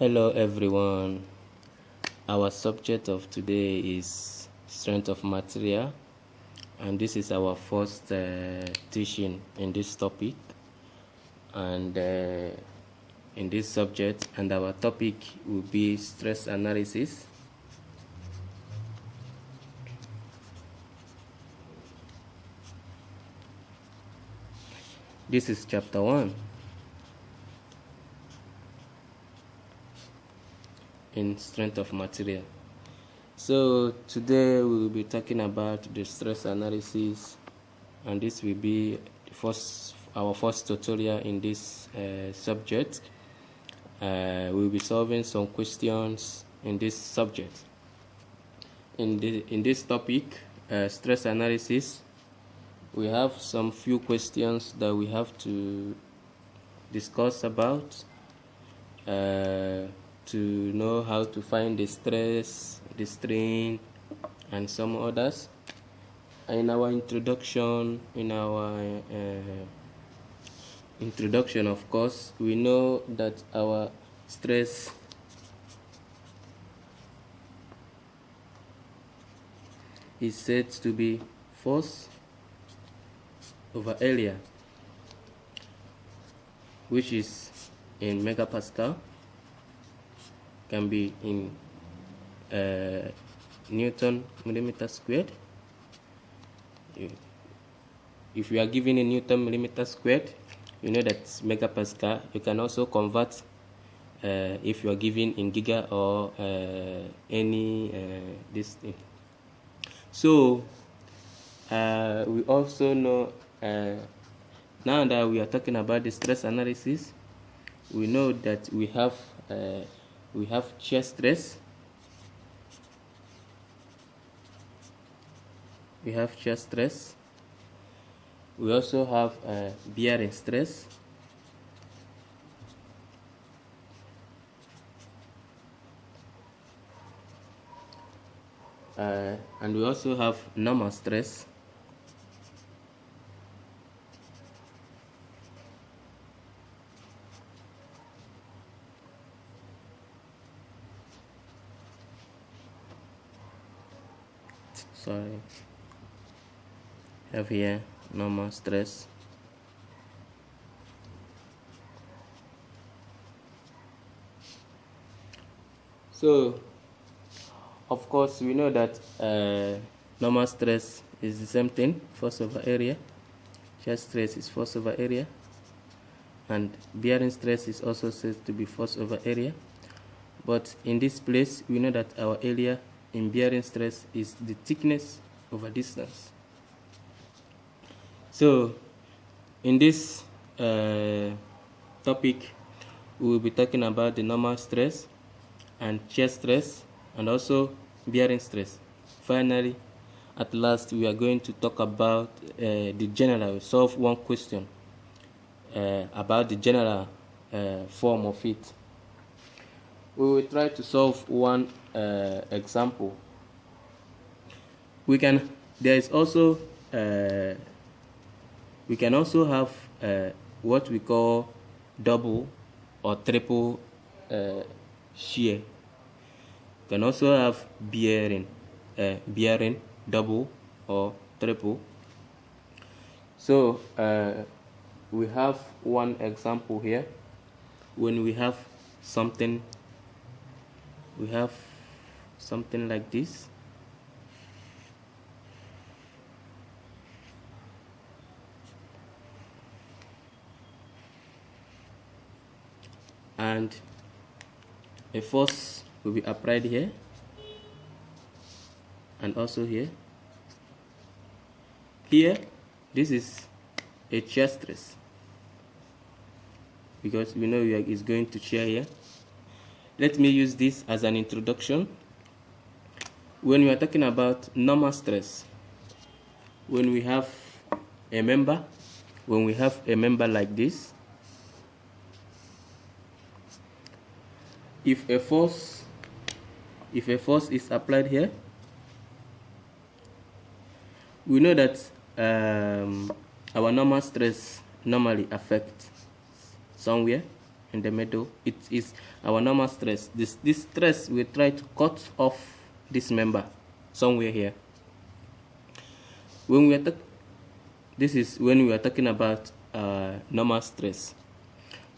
Hello everyone. Our subject of today is strength of material, and this is our first teaching in this topic and in this subject, and our topic will be stress analysis. This is chapter 1 in strength of material. So today we will be talking about the stress analysis, and this will be our first tutorial in this subject. We will be solving some questions in this subject. In this topic, stress analysis, we have some few questions that we have to discuss about to know how to find the stress, the strain, and some others. In our introduction, of course, we know that our stress is said to be force over area, which is in megapascal, can be in Newton millimeter squared. If you are given a Newton millimeter squared, you know that megapascal. You can also convert if you are given in giga or any this thing. So we also know now that we are talking about the stress analysis, we know that we have shear stress. We have shear stress. We also have bearing stress. And we also have normal stress. Sorry, have here normal stress. So of course we know that normal stress is the same thing, force over area. Shear stress is force over area, and bearing stress is also said to be force over area. But in this place we know that our area in bearing stress is the thickness over distance. So in this topic we will be talking about the normal stress and shear stress and also bearing stress. Finally, at last, we are going to talk about the general. We solve one question about the general form of it. We will try to solve one example. We can also have what we call double or triple shear. We can also have bearing double or triple. So we have one example here. When we have something like this, and a force will be applied here and also here. This is a shear stress because we know it's going to shear here. Let me use this as an introduction. When we are talking about normal stress, when we have a member like this, if a force is applied here, we know that our normal stress normally affects somewhere. in the middle. It is our normal stress. This stress will try to cut off this member somewhere here. When we are this is when we are talking about normal stress.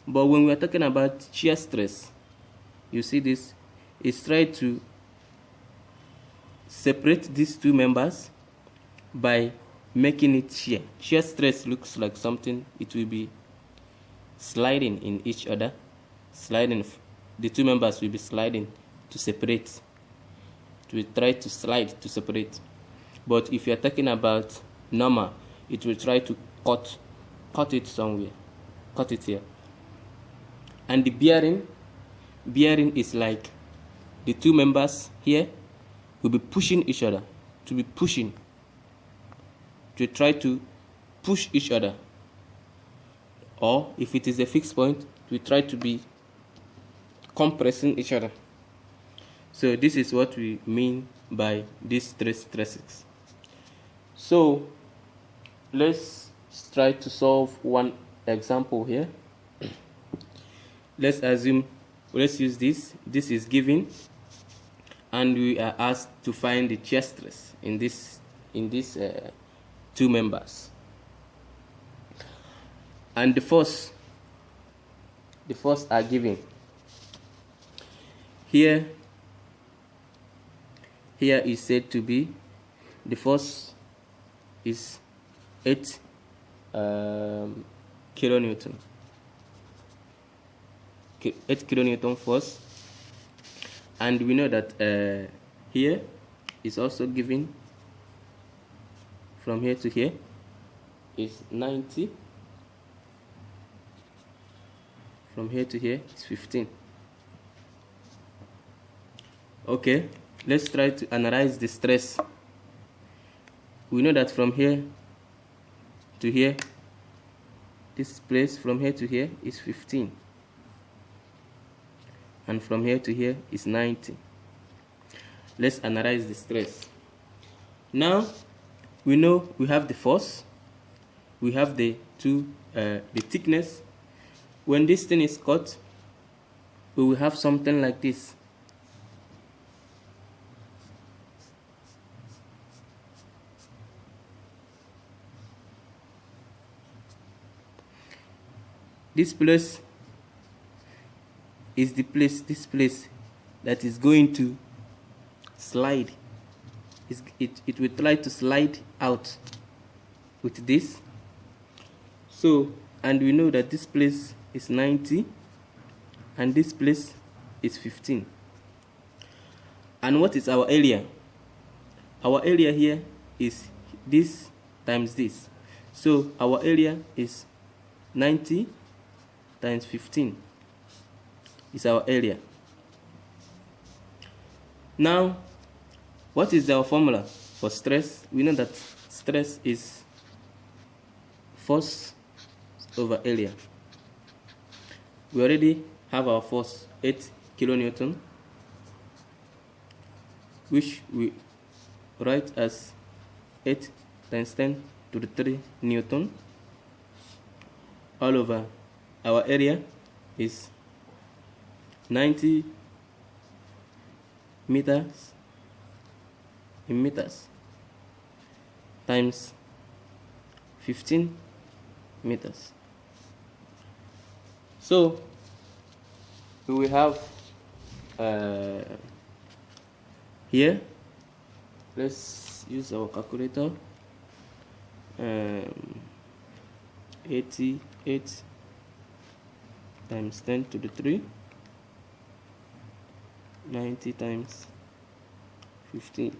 But when we are talking about shear stress, you see this is trying to separate these two members by making it shear. Shear stress looks like something, it will be sliding in each other, sliding. The two members will be sliding to separate. It will try to slide to separate. But if you are talking about normal, it will try to cut it somewhere, cut it here. And the bearing is like the two members here will be pushing each other, to try to push each other. Or if it is a fixed point, we try to be compressing each other. So this is what we mean by these stresses. So let's try to solve one example here. Let's use this. This is given, and we are asked to find the shear stress in these two members. And the force are given. Here is said to be, the force is 8 kilonewton. 8 kilonewton force, and we know that here is also given, from here to here is 90, from here to here is 15. Okay, let's try to analyze the stress. We know that from here to here, this place from here to here is 15, and from here to here is 90. Let's analyze the stress. Now we know we have the force, we have the thickness. When this thing is cut, we will have something like this. This place is this place that is going to slide. It will try to slide out with this. So, and we know that this place is 90 and this place is 15. And what is our area? Our area here is this times this. So our area is 90 times 15 is our area. Now, what is our formula for stress? We know that stress is force over area. We already have our force, 8 kilonewton, which we write as 8 times 10 to the 3 newton, all over. Our area is 90 meters in meters times 15 meters. So we will have here, let's use our calculator, 88 times 10 to the 3, 90 times 15.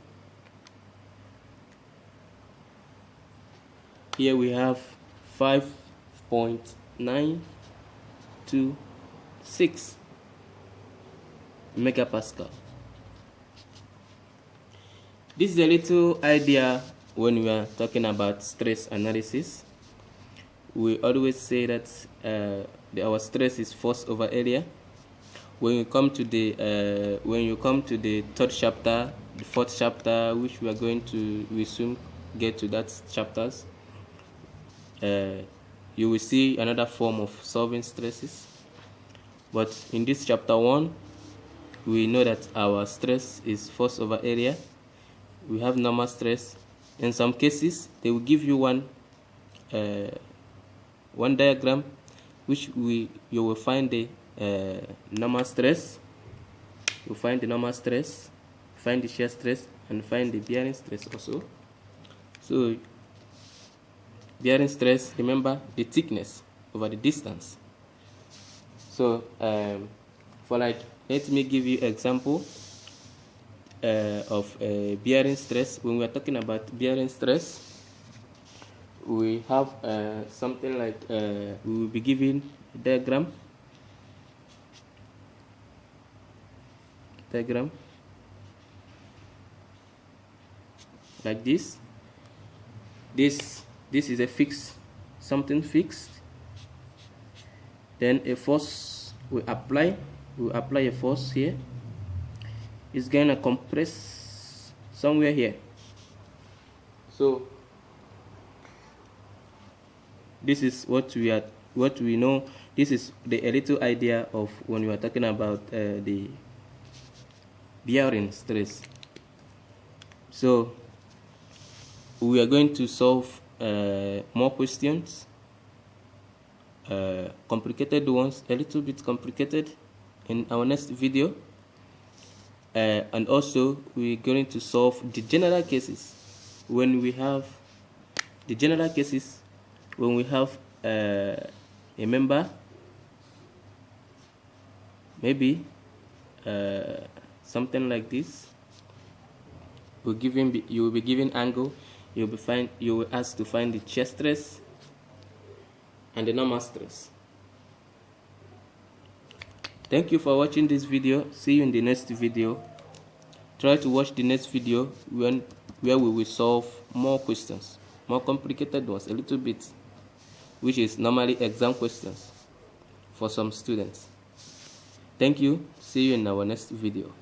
Here we have 5.926 megapascal. This is a little idea when we are talking about stress analysis. We always say that our stress is force over area. When you come to the third chapter, the fourth chapter, which we are going to soon get to that chapters, you will see another form of solving stresses. But in this chapter 1, we know that our stress is force over area. We have normal stress. In some cases, they will give you one diagram, which you will find the normal stress. You find the normal stress, find the shear stress, and find the bearing stress also. So bearing stress, remember the thickness over the distance. So let me give you example of bearing stress. When we are talking about bearing stress, we have something like we will be given a diagram like this. This is a something fixed. Then a force we apply a force here. It's gonna compress somewhere here. So this is what we know. This is a little idea of when we are talking about the bearing stress. So we are going to solve more questions, complicated ones, a little bit complicated, in our next video. And also we're going to solve the general cases when we have a member, maybe something like this. You will be given angle. You will ask to find the shear stress and the normal stress. Thank you for watching this video. See you in the next video. Try to watch the next video where we will solve more questions, more complicated ones, a little bit, which is normally exam questions for some students. Thank you. See you in our next video.